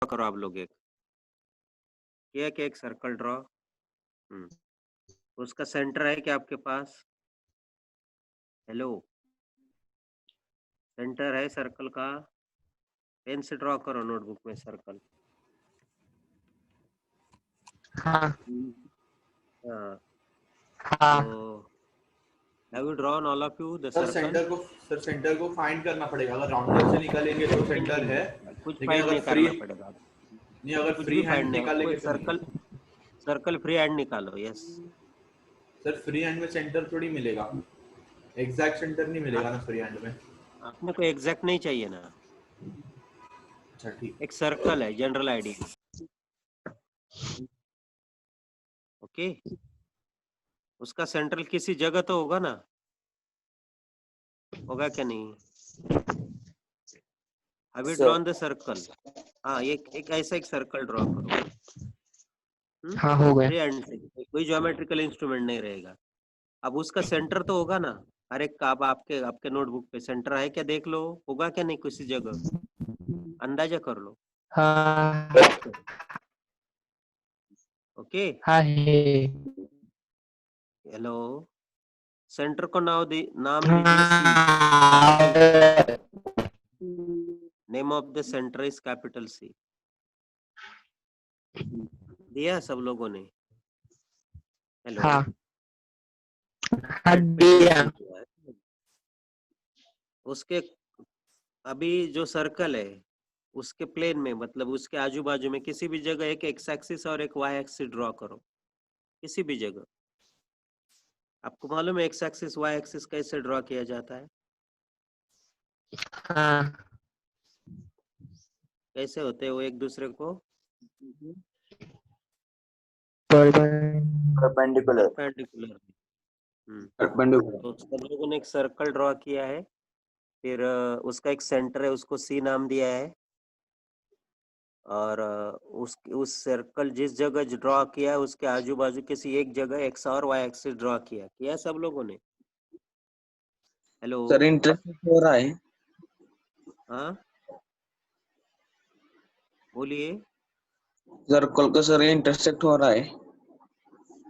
करो आप लोग एक किया कि एक सर्कल ड्रॉ। उसका सेंटर है क्या आपके पास? हेलो, सेंटर है सर्कल का? पेन से ड्रॉ करो नोटबुक में सर्कल। हाँ हाँ, हाँ तो have you drawn all of you the sir circle? Centre को फाइंड करना पड़ेगा। अगर राउंडर से निकालेंगे तो सेंटर है, कुछ लेकिन फाइंड अगर नहीं फ्री करना पड़ेगा, नहीं, अगर कुछ फ्री भी फाइंड हैंड नहीं, कोई निकालेंगे तो नहीं। सर्कल फ्री हैंड निकालो। यस, सर फ्री हैंड में सेंटर थोड़ी मिलेगा, एग्जैक्ट सेंटर नहीं मिलेगा ना फ्री हैंड में। आपने को एग्जैक्ट नहीं चाहिए ना, अच्छा ठीक। एक सर्कल है जनरल आइडिया। ओके, उसका सेंट्रल किसी जगह तो होगा ना, होगा क्या नहीं? अभी ड्रॉन द सर्कल। हाँ, एक ऐसा एक सर्कल ड्रॉ करो। हाँ हो गया। फ्री हैंड से, कोई ज्योमेट्रिकल इंस्ट्रूमेंट नहीं रहेगा। अब उसका सेंटर तो होगा ना, हर एक का। अब आपके नोटबुक पे सेंटर है क्या, देख लो, होगा क्या नहीं किसी जगह, अंदाजा कर लो। हाँ ओके, हाँ है। हेलो, सेंटर को नाम दीजिए सी। हाँ name of the centre is capital C. दिया सब लोगों ने? हेलो, हाँ कैपिटल दिया। सी दिया है। उसके अभी जो सर्कल है उसके प्लेन में, मतलब उसके आजू बाजू में किसी भी जगह एक एक्स एक्सिस और एक वाई एक्सिस ड्रॉ करो, किसी भी जगह। आपको मालूम है एक्स एक्सिस वाई एक्सिस कैसे ड्रॉ किया जाता है? हाँ कैसे होते हैं वो एक दूसरे को? परपेंडिकुलर। परपेंडिकुलर। परपेंडिकुलर। तो सब लोगों ने एक सर्कल ड्रॉ किया है, फिर उसका एक सेंटर है, उसको सी नाम दिया है, और उस सर्कल जिस जगह ड्रॉ किया है उसके आजू बाजू किसी एक जगह एक्स और वाई एक्सिस ड्रॉ किया सब लोगों ने? हेलो, सर इंटरसेक्ट हो रहा है। हाँ बोलिए। सर्कल का सर इंटरसेक्ट हो रहा है।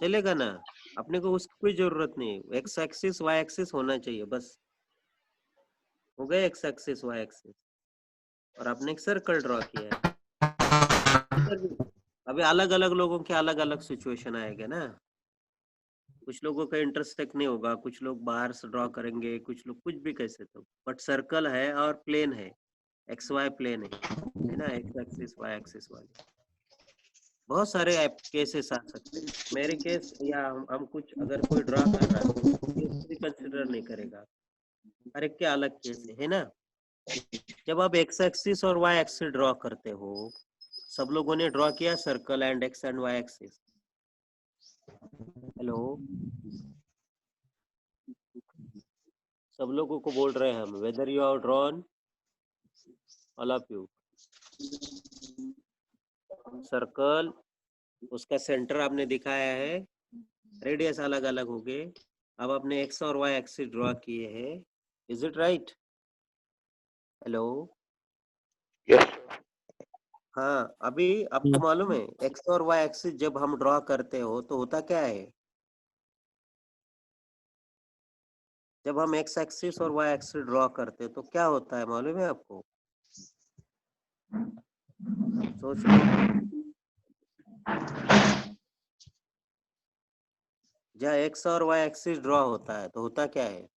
चलेगा ना, अपने को उसकी कोई जरूरत नहीं, एक्स एक्सिस वाई एक्सिस होना चाहिए बस। हो गए एक्स एक्सिस वाई एक्सिस, और आपने एक सर्कल ड्रॉ किया है। इधर भी अभी अलग अलग लोगों के अलग अलग सिचुएशन आएगा ना, कुछ लोगों का इंटरसेक्ट नहीं होगा, कुछ लोग बाहर से ड्रॉ करेंगे, कुछ लोग कुछ भी कैसे, तो बट सर्कल है और प्लेन है, एक्स वाई प्लेन है ना, एक्स एक्सिस वाई एक्सिस वाले। बहुत सारे केसेस आ सकते हैं। मेरे केस या हम कुछ अगर कोई ड्रॉ कर रहा है तो उसका केस भी कंसिडर नहीं करेगा, हर एक के अलग केस है ना। जब आप एक्स एक्सिस और वाई एक्सिस ड्रॉ करते हो, सब लोगों ने ड्रॉ किया circle and X and Y axis. Hello, सब लोगों को बोल रहे हैं हम, whether you are drawn, all of you, circle, उसका सेंटर आपने दिखाया है, रेडियस अलग अलग हो गए, अब आपने एक्स और वाई एक्सिस ड्रॉ किए हैं, इज इट राइट? हेलो, हाँ, अभी आपको मालूम है एक्स और वाई एक्सिस जब हम ड्रॉ करते हो तो होता क्या है? जब हम एक्स एक्सिस और वाई एक्सिस ड्रॉ करते हैं तो क्या होता है मालूम है आपको? सोच लो, जहाँ एक्स और वाई एक्सिस ड्रॉ होता है तो होता क्या है?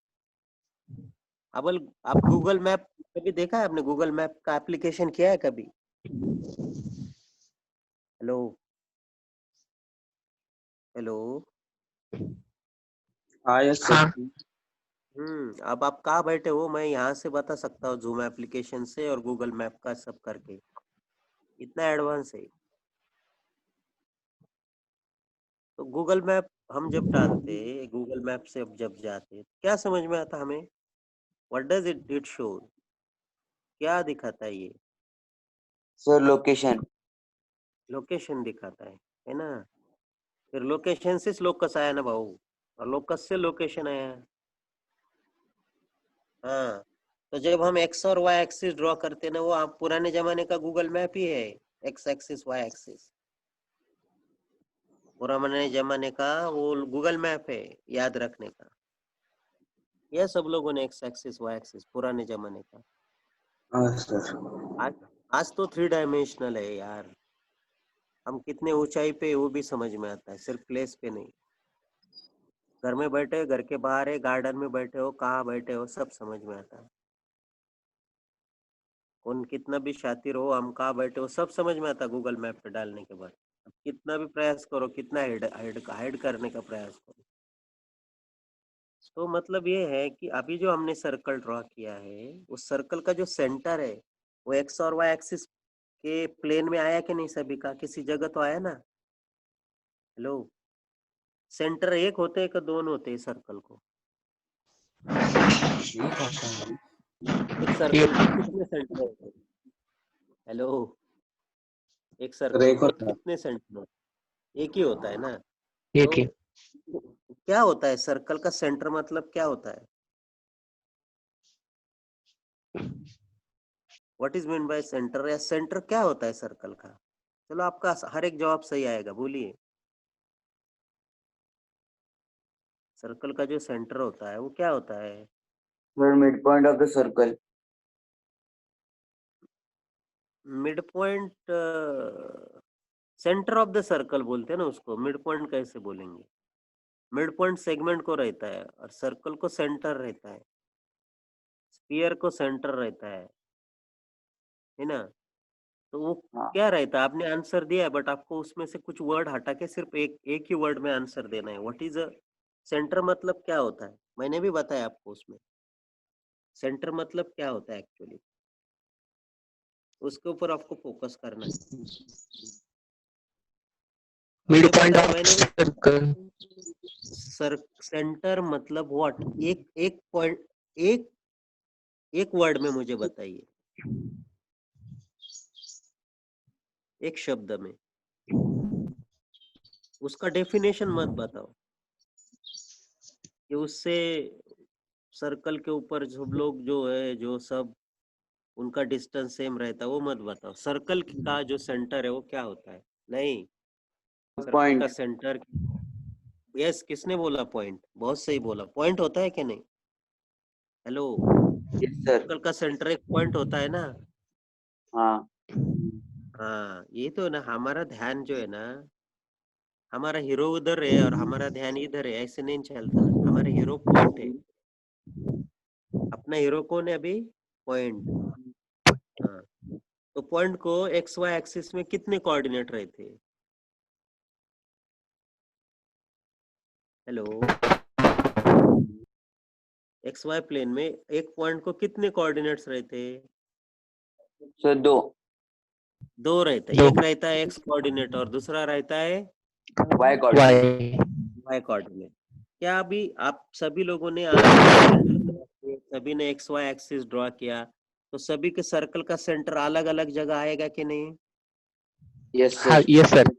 अब आप गूगल मैप कभी देखा है आपने? गूगल मैप का एप्लीकेशन किया है कभी? हेलो, हेलो, हाँ यस सर। अब आप कहाँ बैठे हो? मैं यहाँ से बता सकता हूँ, जूम एप्लीकेशन से और गूगल मैप का सब करके, इतना एडवांस है। तो गूगल मैप हम जब डालते, गूगल मैप से अब जब जाते, क्या समझ में आता हमें? What does it show? क्या दिखाता है ये? Sir location. लोकेशन दिखाता है ना। फिर लोकेशन से लोकस आया ना भाऊ, और लोकस से लोकेशन आया। हाँ, तो जब हम एक्स और वाई एक्सिस ड्रॉ करते ना, वो आप पुराने जमाने का गूगल मैप ही है, एक्स एक्सिस वाई एक्सिस। पुराने जमाने का वो गूगल मैप है याद रखने का। ये सब लोगों ने एक्स एक्सिस वाई एक्सिस पुराने जमाने का। हाँ सर। आज तो 3 डायमेंशनल है यार। हम कितने ऊंचाई पे वो भी समझ में आता है, सिर्फ प्लेस पे नहीं। घर में बैठे, घर के बाहर है, गार्डन में बैठे हो, कहाँ बैठे हो, सब समझ में आता है। कौन कितना भी शातिर हो, हम कहाँ बैठे हो, सब समझ में आता है गूगल मैप पे डालने के बाद। अब कितना भी प्रयास करो, कितना हाइड करने का प्रयास करो। तो मतलब ये है कि अभी जो हमने सर्कल ड्रॉ किया है, उस सर्कल का जो सेंटर है वो एक्स और वाई एक्सिस के प्लेन में आया कि नहीं सभी का? किसी जगह तो आया ना? हेलो, सेंटर एक होते हैं कि दोनों होते हैं सर्कल को? एक होता है। एक सर्कल के कितने सेंटर होते हैं? हेलो, एक सर्कल एक के होता है। कितने सेंटर होते हैं? एक ही होता है ना? एक ही। तो क्या होता है सर्कल का सेंटर, मतलब क्या होता है? What is mean by centre, या सेंटर क्या होता है सर्कल का? चलो आपका हर एक जवाब सही आएगा, बोलिए। सर्कल का जो सेंटर होता है वो क्या होता है? Sir mid point of the circle. Mid point, centre of the circle बोलते हैं ना उसको, मिड पॉइंट कैसे बोलेंगे? मिड पॉइंट सेगमेंट को रहता है और सर्कल को सेंटर रहता है, स्फीयर को सेंटर रहता है ना? तो वो हाँ क्या रहता है? आपने आंसर दिया है, बट आपको उसमें से कुछ वर्ड हटा के सिर्फ एक ही वर्ड में आंसर देना है। व्हाट इज अ सेंटर, मतलब क्या होता है? मैंने भी बताया आपको उसमें सेंटर मतलब क्या होता है एक्चुअली, उसके ऊपर आपको फोकस करना है। मिड हमने पॉइंट बताया, ऑफ मैंने भी सर्कल। सर सेंटर मतलब व्हाट, एक एक पॉइंट, एक एक वर्ड में मुझे बताइए, एक शब्द में। उसका डेफिनेशन मत बताओ कि उससे सर्कल के ऊपर सब लोग जो है, जो सब उनका डिस्टेंस सेम रहता है, वो मत बताओ। सर्कल का जो सेंटर है वो क्या होता है? नहीं, सर्कल का पॉइंट। सेंटर, यस, किसने बोला पॉइंट? बहुत सही बोला, पॉइंट होता है कि नहीं? Hello, yes sir. सर्कल का सेंटर एक पॉइंट होता है ना? हाँ हाँ, ये तो ना, हमारा ध्यान जो है ना, हमारा हीरो उधर है और हमारा ध्यान इधर है, ऐसे नहीं चलता ना। हमारा हीरो पॉइंट है, अपना हीरो कौन है अभी? पॉइंट। हाँ, तो पॉइंट को एक्स वाई एक्सिस में कितने कोऑर्डिनेट रहते हैं? हेलो, एक्स वाई प्लेन में एक पॉइंट को कितने कोऑर्डिनेट्स रहते हैं? सर दो। दो रहता है, दो। एक रहता है एक्स कोऑर्डिनेट और दूसरा रहता है Y coordinate. Y. Y coordinate. क्या अभी आप सभी लोगों ने अलग अलग सेंटर ड्रॉ किए, सभी ने एक्स वाई एक्सिस ड्रॉ किया, तो सभी के सर्कल का सेंटर अलग अलग जगह आएगा कि नहीं? यस हाँ sir. Yes sir.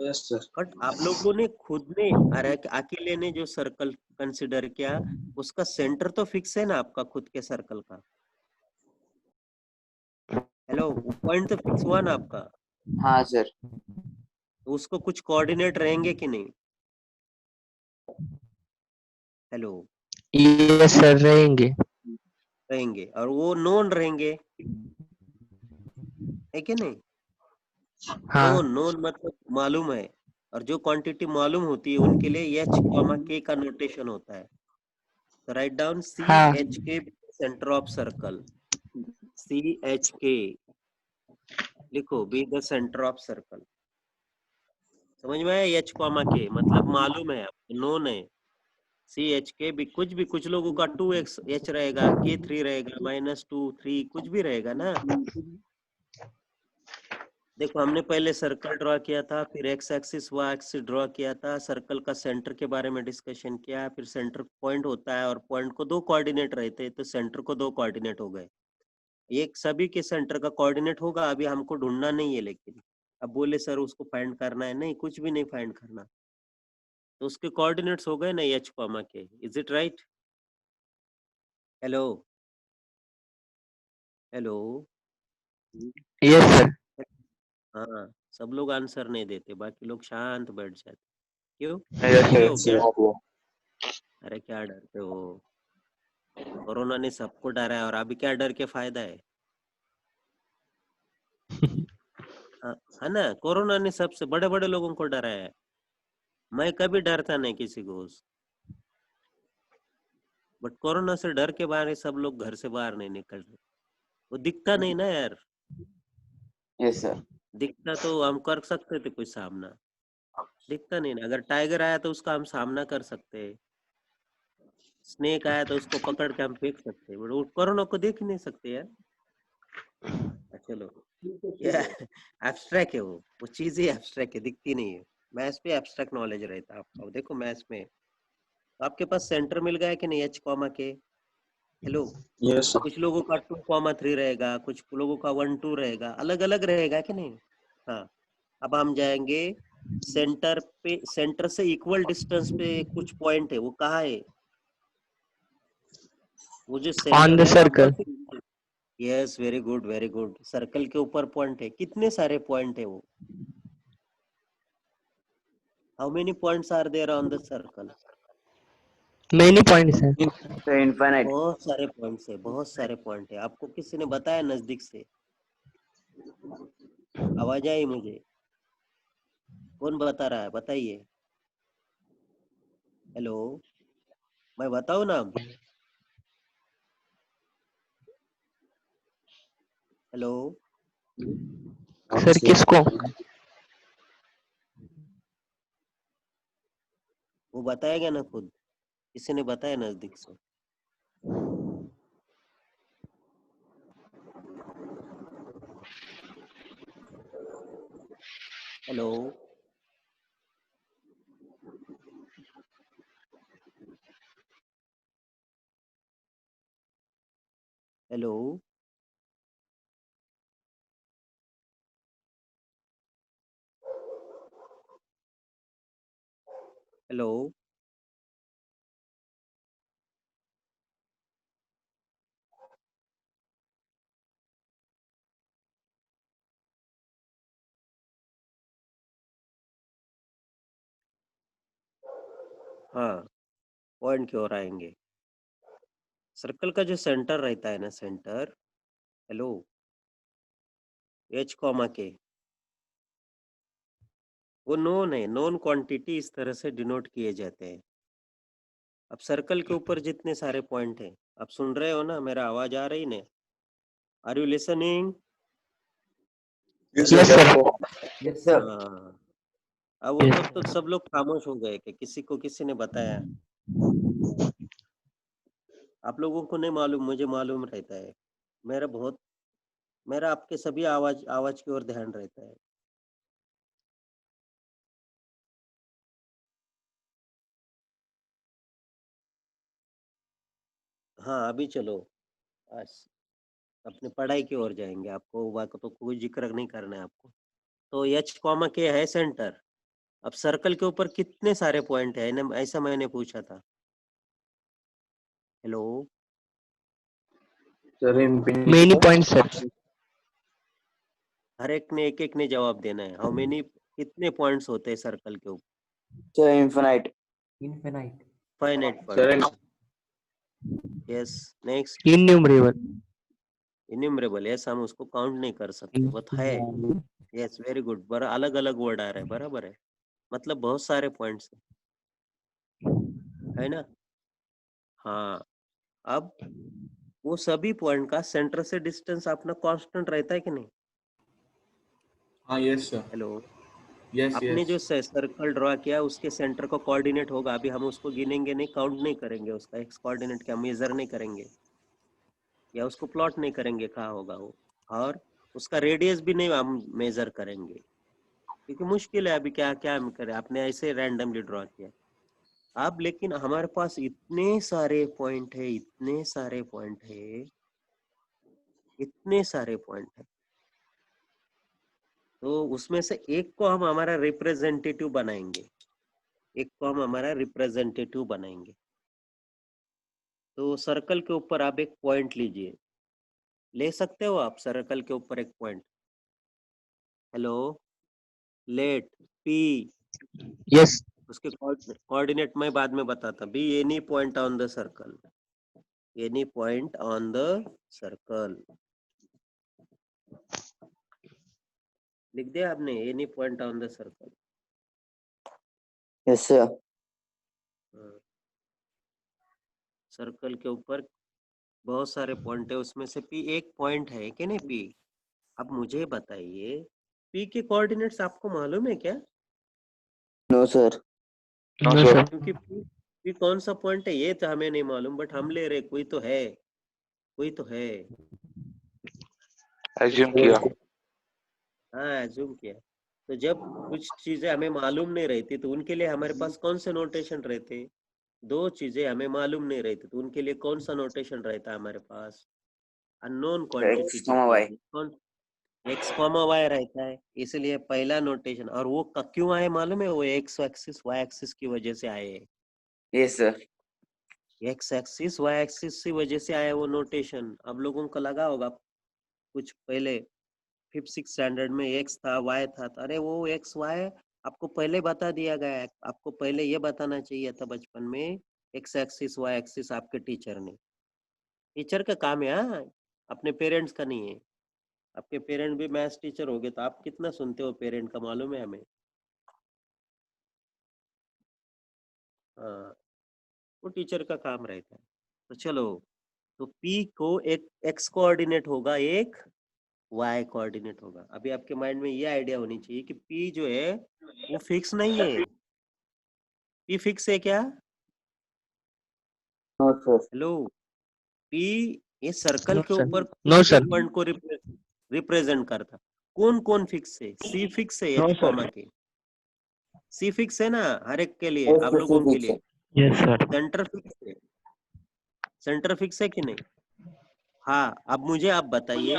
Yes sir. But आप लोगों ने खुद ने, अरे अकेले ने जो सर्कल कंसिडर किया, उसका सेंटर तो फिक्स है ना आपका खुद के सर्कल का? हेलो, पॉइंट तो फिक्स हुआ ना आपका? हाँ सर। तो उसको कुछ कोऑर्डिनेट रहेंगे कि नहीं? हेलो, यस सर रहेंगे। रहेंगे, और वो नोन रहेंगे, है कि नहीं? हाँ नोन, नोन मतलब मालूम है, और जो क्वांटिटी मालूम होती है उनके लिए एच कॉमा के का नोटेशन होता है। तो राइट डाउन सी हाँ एच के centre of circle, C H के लिखो, be the centre of circle. समझ में आया? एच कॉमा के मतलब मालूम है आपको, नोन है। सी एच के भी, कुछ लोगों का 2x एच रहेगा, के 3 रहेगा, -2 3 कुछ भी रहेगा ना। देखो, हमने पहले सर्कल ड्रॉ किया था, फिर X axis Y axis draw किया था, सर्कल का सेंटर के बारे में डिस्कशन किया, फिर सेंटर पॉइंट होता है और पॉइंट को दो कोऑर्डिनेट रहते हैं, तो सेंटर को दो कोऑर्डिनेट हो गए। एक सभी के सेंटर का कोऑर्डिनेट होगा, अभी हमको ढूंढना नहीं है, लेकिन अब बोले सर उसको फाइंड करना है, नहीं, कुछ भी नहीं फाइंड करना। तो उसके कोऑर्डिनेट्स हो गए ना एच कॉमा के। Is it right? Hello, hello, yes sir. हाँ, सब लोग आंसर नहीं देते, बाकी लोग शांत बैठ जाते। क्यों? Yes, डरते हो sir. क्या? अरे क्या डरते हो? कोरोना ने सबको डरा है, और अभी क्या डर के फायदा है? हाँ, है ना? कोरोना ने सबसे बड़े बड़े लोगों को डराया है। मैं कभी डरता नहीं किसी को, बट कोरोना से डर के बाहर सब लोग घर से बाहर नहीं निकल रहे। वो दिखता नहीं ना यार, Yes, sir. दिखता तो हम कर सकते थे कोई सामना, दिखता नहीं ना। अगर टाइगर आया तो उसका हम सामना कर सकते हैं, स्नेक आया तो उसको पकड़ के हम फेंक सकते हैं, बट वो कोरोना को देख ही नहीं सकते यार। चलो, ये एब्स्ट्रैक्ट है, वो चीज ही एब्स्ट्रैक्ट है, दिखती नहीं है। मैथ्स पे एब्स्ट्रैक्ट नॉलेज रहता है आपका। देखो मैथ्स में आपके पास सेंटर मिल गया है कि नहीं, एच कॉमा के? Hello, Yes, sir. कुछ लोगों का 2,3 रहेगा, कुछ लोगों का 1,2 रहेगा, अलग अलग रहेगा कि नहीं? हाँ, अब हम जाएंगे सेंटर पे। सेंटर से इक्वल डिस्टेंस पे कुछ पॉइंट है, वो कहाँ है? वो जो On सेंटर the है circle. आपका। Yes, very good very good. Circle के ऊपर पॉइंट है, कितने सारे पॉइंट है वो? How many points are there on the circle? Many points, sir. So infinite. बहुत सारे पॉइंट्स है, बहुत सारे पॉइंट है। आपको किसी ने बताया नजदीक से? आवाज आई मुझे? कौन बता रहा है, बताइए। हेलो, मैं बताऊं ना अब? हेलो, Sir, किसको? वो बताएगा ना खुद, किसी ने बताया नजदीक से? Hello, hello, hello. हाँ, पॉइंट की ओर आएंगे। सर्कल का जो सेंटर रहता है ना, सेंटर, हेलो, एच कॉमा के, वो नोन है, नोन क्वांटिटी इस तरह से डिनोट किए जाते हैं। अब सर्कल के ऊपर जितने सारे पॉइंट हैं, आप सुन रहे हो ना? मेरा आवाज आ रही ने? Are you listening? Yes, sir. Yes, sir. हाँ, अब वो Yes. तब तो सब लोग खामोश हो गए कि किसी को किसी ने बताया। आप लोगों को नहीं मालूम, मुझे मालूम रहता है। मेरा आपके सभी आवाज आवाज की ओर ध्यान रहता है। हाँ, अभी चलो, आज अपनी पढ़ाई की ओर जाएंगे। आपको बात तो कोई जिक्र नहीं करना है आपको। तो एच कॉमा के है सेंटर। अब सर्कल के ऊपर कितने सारे पॉइंट है, ऐसा मैंने पूछा था। Hello, Sir, infinity. Many points, sir. हर एक ने एक एक ने जवाब देना है। हाउ मेनी, कितने पॉइंट्स होते हैं सर्कल के ऊपर? Sir, infinite. Finite Sir, point. Yes, next. Innumerable. Innumerable, yes, हम उसको काउंट नहीं कर सकते, वो है। Yes, very good. बड़ा अलग अलग वर्ड आ रहा है, बराबर है, मतलब बहुत सारे पॉइंट्स है ना? हाँ, अब वो सभी पॉइंट का सेंटर से डिस्टेंस अपना कांस्टेंट रहता है कि नहीं? हाँ यस सर। हेलो, यस आपने जो यस। सर्कल ड्रॉ किया उसके सेंटर का कोऑर्डिनेट होगा। अभी हम उसको गिनेंगे नहीं, काउंट नहीं करेंगे, उसका एक्स कोऑर्डिनेट क्या मेजर नहीं करेंगे, या उसको प्लॉट नहीं करेंगे कहाँ होगा वो। और उसका रेडियस भी नहीं हम मेजर करेंगे, क्योंकि मुश्किल है। अभी क्या क्या हम करें, आपने ऐसे रैंडमली ड्रॉ किया। अब लेकिन हमारे पास इतने सारे पॉइंट है, इतने सारे पॉइंट है, इतने सारे पॉइंट है, तो उसमें से एक को हम हमारा रिप्रेजेंटेटिव बनाएंगे। एक को हम हमारा रिप्रेजेंटेटिव बनाएंगे। तो सर्कल के ऊपर आप एक पॉइंट लीजिए, ले सकते हो आप सर्कल के ऊपर एक point? Hello, let P, Yes. उसके कोऑर्डिनेट मैं बाद में बताता। Be any point on the circle, any point on the circle, लिख दिया आपने, any point on the circle. Yes, sir. Circle के ऊपर बहुत सारे पॉइंट है, उसमें से पी एक पॉइंट है कि नहीं पी। अब मुझे बताइए, पी के कोऑर्डिनेट्स आपको मालूम है क्या? No, sir. No, sir. क्योंकि पी कौन सा पॉइंट है ये तो हमें नहीं मालूम, बट हम ले रहे कोई तो है, कोई तो है। एज्यूम किया। हाँ एज्यूम किया। तो जब कुछ चीजें हमें मालूम नहीं रहती तो उनके लिए हमारे पास कौन से नोटेशन रहते? दो चीजें हमें मालूम नहीं रहती तो उनके लिए कौन सा नोटेशन रहता है हमारे पास? अननोन क्वांटिटी X, के Y. लिए कौन? एक्स कॉमा वाई रहता है, इसलिए पहला नोटेशन। और वो क्यों आए मालूम है? वो एक्स एक्सिस वाई एक्सिस की वजह से आए। Yes, sir. X axis Y axis की वजह से आया वो नोटेशन। अब लोगों को लगा होगा कुछ पहले 5th-6th स्टैंडर्ड में एक्स था वाई था, तो अरे वो एक्स वाई आपको पहले बता दिया गया है। आपको पहले ये बताना चाहिए था बचपन में, एक्स एक्सिस वाई एक्सिस आपके टीचर ने। टीचर का काम है, हाँ, अपने पेरेंट्स का नहीं है। आपके पेरेंट भी मैथ्स टीचर हो गए तो आप कितना सुनते हो पेरेंट का मालूम है हमें। हाँ, वो टीचर का काम रहता है। तो चलो, तो P को एक x कोऑर्डिनेट होगा, एक y कोऑर्डिनेट होगा। अभी आपके माइंड में ये आइडिया होनी चाहिए कि P जो है वो फिक्स नहीं है। P फिक्स है क्या? No, sir. हेलो, P ये सर्कल No, के sir. ऊपर No, किसी sir. पॉइंट को रिप्रेजेंट करता। कौन कौन फिक्स है? C फिक्स है No, H sir. कॉमा के। C फिक्स है ना हर एक के लिए, Yes, आप sir. लोगों के Fix लिए। it. Yes, sir. Centre fix है, सेंटर फिक्स है कि नहीं? हाँ, अब मुझे आप बताइए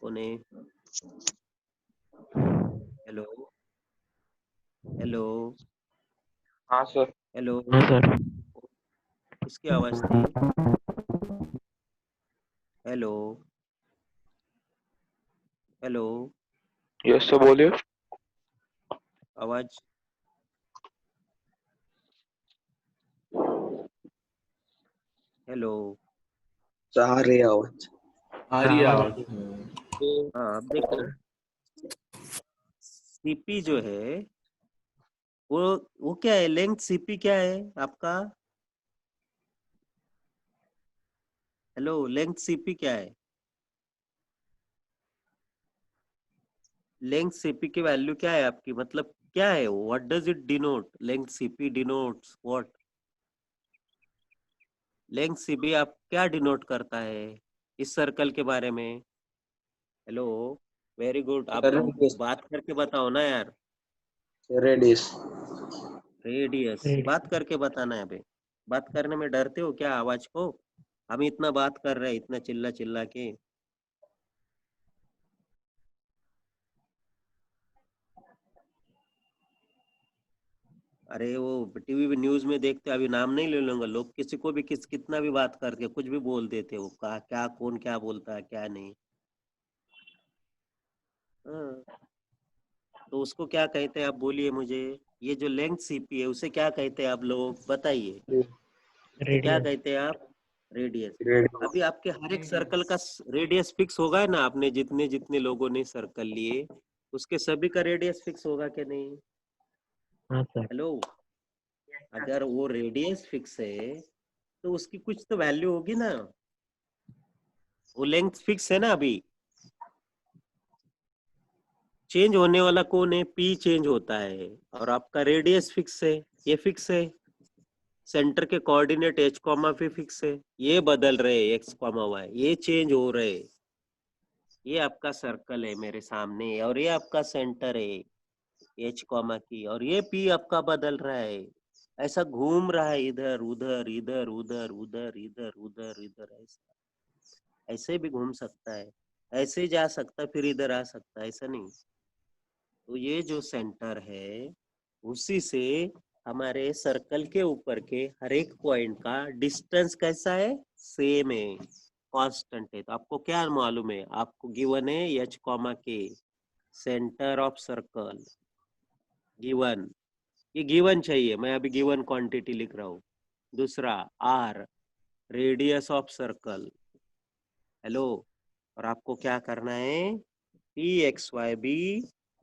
कौन है? हेलो, हेलो, हाँ सर। Hello, No, sir. किसकी आवाज थी? हेलो, हेलो, यस सर बोलिए। आवाज। हेलो, आ रही है आवाज। आ रही है आवाज। हाँ अब देखो, सीपी जो है वो क्या है? लेंथ सीपी क्या है आपका? हेलो, लेंथ सीपी क्या है? लेंथ सीपी की वैल्यू क्या है आपकी? मतलब क्या है? What does it denote? Length CP denotes what? Length CP आप क्या डिनोट करता है इस सर्कल के बारे में? Hello, very good. आप बात करके बताओ ना यार। रेडियस। रेडियस बात करके बताना है। अबे बात करने में डरते हो क्या आवाज को? हम इतना बात कर रहे हैं, इतना चिल्ला चिल्ला के। अरे वो टीवी पे न्यूज में देखते, अभी नाम नहीं ले लूंगा, लोग किसी को भी कितना भी बात करके कुछ भी बोल देते, वो क्या कौन क्या बोलता है क्या नहीं। हाँ, तो उसको क्या कहते हैं आप बोलिए मुझे। ये जो लेंथ सीपी है उसे क्या कहते हैं आप लोग बताइए। उसे क्या Radius. कहते हैं आप? रेडियस। रेडियस। अभी आपके हर एक सर्कल का रेडियस फिक्स होगा है ना? आपने जितने जितने लोगों ने सर्कल लिए उसके सभी का रेडियस फिक्स होगा कि नहीं? हाँ सर। हेलो, अगर वो रेडियस फिक्स है तो उसकी कुछ तो वैल्यू होगी ना। वो लेंथ फिक्स है ना अभी। चेंज होने वाला कौन है? पी चेंज होता है। और आपका रेडियस फिक्स है, ये फिक्स है। सेंटर के कोऑर्डिनेट एच कॉमा पे फिक्स है, ये बदल रहे एक्स कॉमा वाई, ये चेंज हो रहे। ये आपका सर्कल है मेरे सामने और ये आपका सेंटर है एच कॉमा की, और ये पी आपका बदल रहा है। ऐसा घूम रहा है, इधर उधर इधर उधर उधर इधर उधर इधर, ऐसा ऐसे भी घूम सकता है, ऐसे जा सकता है फिर इधर आ सकता है, ऐसा नहीं। तो ये जो सेंटर है उसी से हमारे सर्कल के ऊपर के हर एक पॉइंट का डिस्टेंस कैसा है? सेम है। कांस्टेंट है, तो आपको क्या मालूम है, आपको गिवन है h कॉमा के सेंटर ऑफ सर्कल गिवन, ये गिवन चाहिए, मैं अभी गिवन क्वांटिटी लिख रहा हूँ। दूसरा r radius of circle, hello, और आपको क्या करना है, p x y b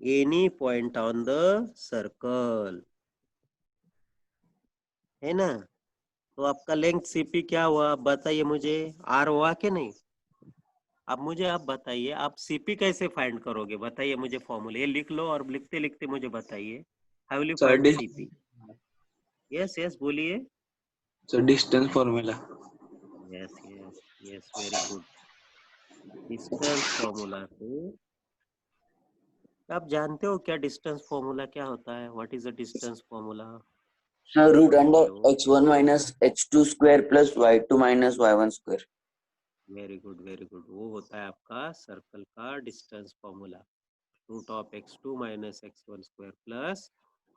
any point on the circle, है ना। तो आपका लेंथ सीपी क्या हुआ, बताइए मुझे, आर हुआ कि नहीं। अब मुझे आप बताइए, आप सीपी कैसे फाइंड करोगे, बताइए मुझे फॉर्मूला, ये लिख लो और लिखते लिखते मुझे बताइए, how will you Sir, find CP. Yes yes बोलिए। distance formula. Yes yes yes, very good. Distance formula से आप जानते हो क्या डिस्टेंस फॉर्मूला क्या होता है, what is the distance formula. Root under hello, x1 minus h2 square plus y2 minus y1 square. Very good very good, वो होता है आपका सर्कल का distance formula, root of x2 minus x1 square plus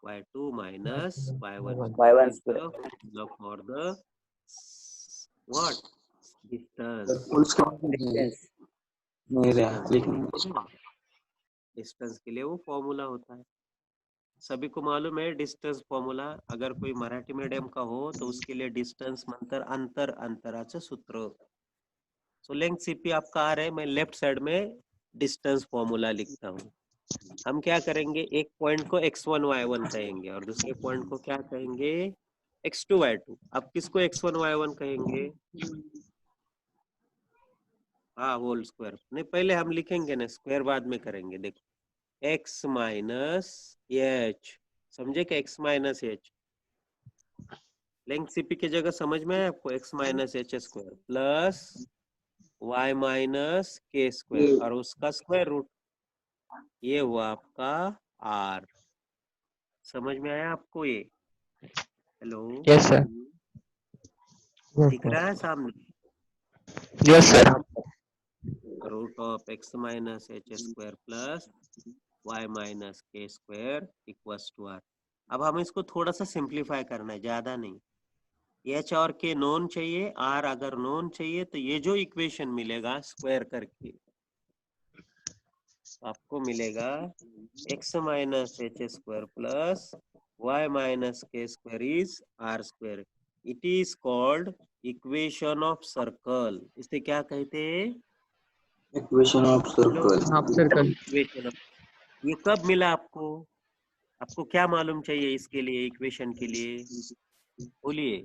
y2 minus y1 square y1 is the square. formula for the what distance, Full stop. Distance. मेरे distance के लिए, distance के लिए वो फॉर्मूला होता है। सभी को मालूम है डिस्टेंस फॉर्मूला, अगर कोई मराठी मीडियम का हो तो उसके लिए डिस्टेंस मंतर अंतर अंतराचं सूत्र। सो लेंथ सीपी आपका आ रहा है, मैं लेफ्ट साइड में डिस्टेंस फॉर्मूला लिखता हूँ। हम क्या करेंगे, एक पॉइंट को x1 y1 कहेंगे और दूसरे पॉइंट को क्या कहेंगे, x2 y2। अब किसको x1 y1 कहेंगे, हाँ होल स्क्वायर नहीं, पहले हम लिखेंगे ना, स्क्वायर बाद में करेंगे। देखो x माइनस एच, समझे क्या, x minus H, length CP की जगह समझ में आया आपको, x minus H square plus y minus K square और उसका स्क्वायर रूट, ये हुआ आपका r। समझ में आया आपको ये, हेलो, Yes, sir. Yes, दिख sir. रहा है सामने, Yes, sir. Root of x minus H square plus y minus K square equals to r। अब हमें इसको थोड़ा सा सिंप्लीफाई करना है, ज्यादा नहीं। h और k नोन चाहिए, r अगर नोन चाहिए तो ये जो इक्वेशन मिलेगा स्क्वायर करके आपको मिलेगा x minus H square plus y minus K square is r square. It is called equation of circle, इसे क्या कहते हैं, Equation of circle. Half circle. Equation. ये कब मिला आपको, आपको क्या मालूम चाहिए इसके लिए, इक्वेशन के लिए बोलिए,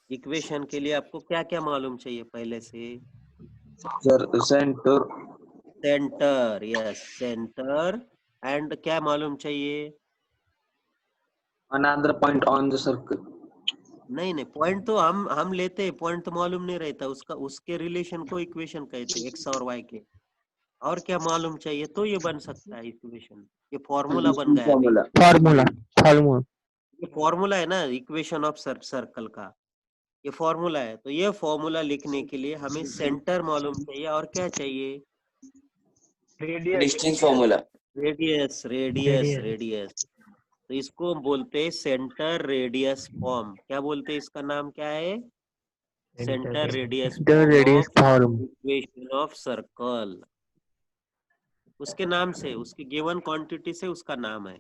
इक्वेशन के लिए आपको क्या क्या मालूम चाहिए पहले से, Center. Centre, yes centre, and क्या मालूम चाहिए, Another point on the circle. नहीं नहीं, पॉइंट तो हम लेते हैं, पॉइंट तो मालूम नहीं रहता उसका, उसके रिलेशन को इक्वेशन कहते हैं, एक्स और वाई के। और क्या मालूम चाहिए तो ये बन सकता है इक्वेशन, ये फॉर्मूला बन गया अभी, Formula. Formula. Formula. ये फॉर्मूला है ना इक्वेशन ऑफ सर्कल का, ये फॉर्मूला है। तो ये फॉर्मूला लिखने के लिए हमें सेंटर मालूम चाहिए और क्या चाहिए, Distance formula. Radius radius radius. तो इसको बोलते हैं सेंटर रेडियस फॉर्म, क्या बोलते हैं, इसका नाम क्या है, centre radius The form radius of form. Equation of circle, उसके नाम से, उसकी गिवन क्वांटिटी से उसका नाम है।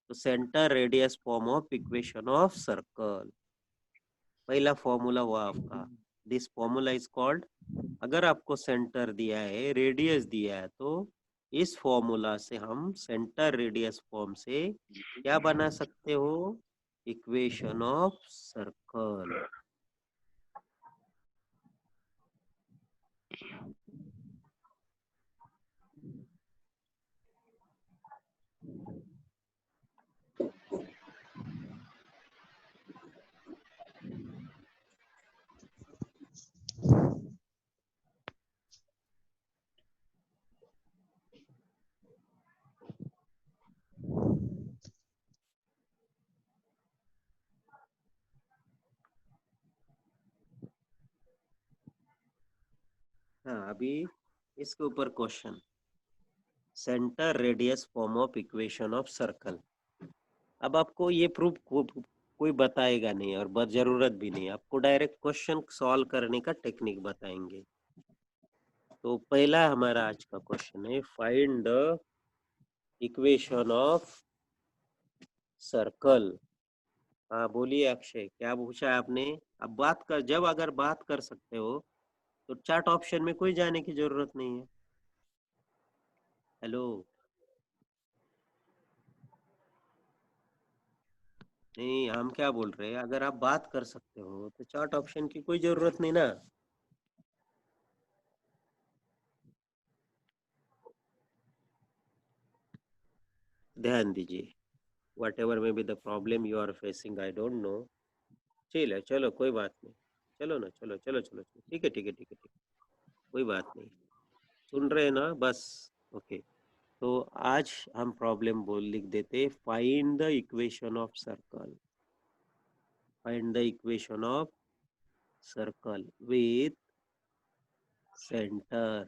तो centre radius form of equation of circle, पहला फॉर्मूला हुआ आपका। दिस फॉर्मूला इज कॉल्ड, अगर आपको सेंटर दिया है, रेडियस दिया है, तो इस फॉर्मूला से हम सेंटर रेडियस फॉर्म से क्या बना सकते हो, इक्वेशन ऑफ सर्कल। हाँ, अभी इसके ऊपर question, centre radius form of equation of circle. अब आपको ये प्रूफ कोई बताएगा नहीं और बस जरूरत भी नहीं, आपको डायरेक्ट क्वेश्चन सॉल्व करने का टेक्निक बताएंगे। तो पहला हमारा आज का क्वेश्चन है, find the equation of circle. हाँ बोलिए अक्षय, क्या पूछा है आपने? अब बात कर, जब अगर बात कर सकते हो तो चार्ट ऑप्शन में कोई जाने की जरूरत नहीं है। हेलो, नहीं हम क्या बोल रहे हैं, अगर आप बात कर सकते हो तो चार्ट ऑप्शन की कोई जरूरत नहीं ना। ध्यान दीजिए, whatever may be the problem you are facing, I don't know. चलो चलो कोई बात नहीं, चलो ना, चलो चलो चलो चलो, ठीक है ठीक है ठीक है ठीक है, कोई बात नहीं, सुन रहे हैं ना बस। ओके, तो आज हम प्रॉब्लम बोल लिख देते, find the equation of circle, find the equation of circle with centre.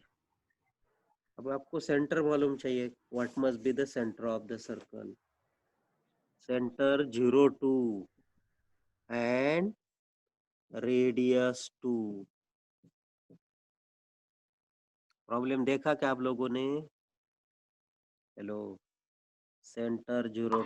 अब आपको सेंटर मालूम चाहिए, what must be the centre of the circle? Centre 0 2 and radius 2। Problem देखा क्या आप लोगों ने? Hello, centre 0